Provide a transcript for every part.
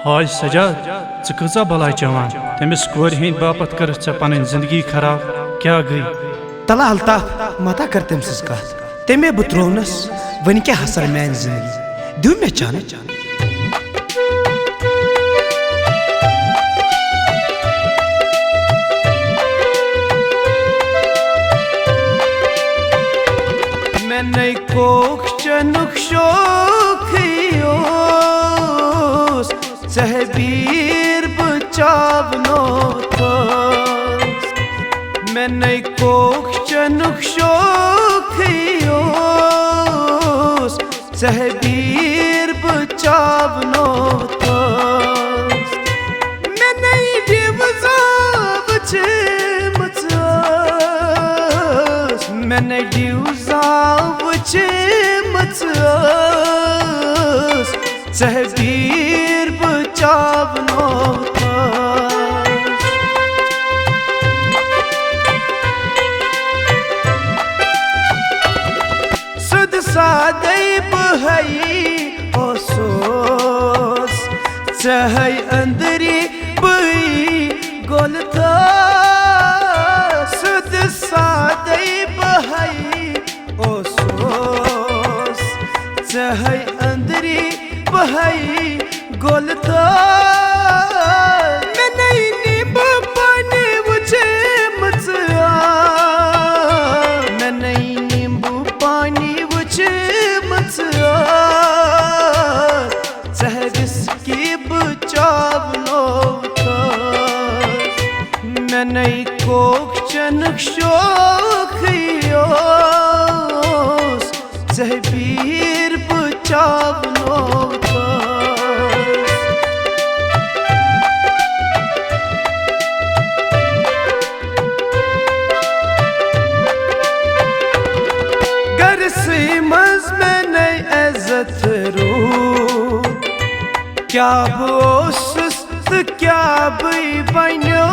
हाय सजाद चा बला चवान तमिस कोर हंद बापत कर पन जिंदगी खराब क्या गई तला अल्ताफ मता कर तम सज कत तमे बह त्रोनस वन क्या हसर मान जिंदगी दू मे चान मैंने कोख चनुक शोखियोस सहबीर बचावनो थोस मैंने कोख चनुक शोखियोस सहबीर बचावनो थोस मैंने डिवजाव चमचोस मैंने डिवजाव चमचोस सहबीर बचावनो सुद सादे बहई ओसोस चहै अंदरी बई गोलता सुद सादे बहई ओसोस चहै अंदरी बहई गोलता मैं नहीं नींब पानी मुझे मचया मैं नहीं नींबू पानी मुझे मचया सहरिस की बचावनो मैं नहीं कोक चनक शोखियोस सहबीर बचावनो घर से मज में नहीं इज्जत रू क्या बोस्त क्या बई बनो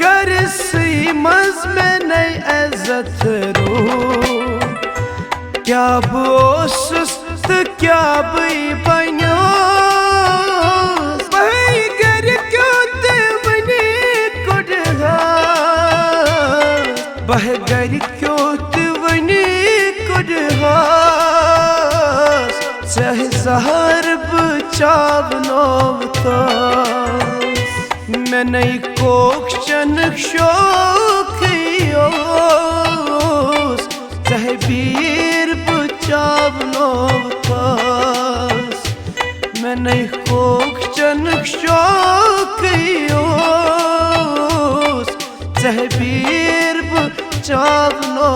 घर से मज में नहीं इज्जत रू क्या बोस्त क्या बई बनो भाई घर क्यों ते बनी कुड़हा बह घर क्यों ते बनी कुड़हा चाहे सहर बचावनो मैं नहीं कोख चनक शोखियोस सहबीर बचावनो मैं नहीं कोख चनक शोखियोस सहबीर बचावनो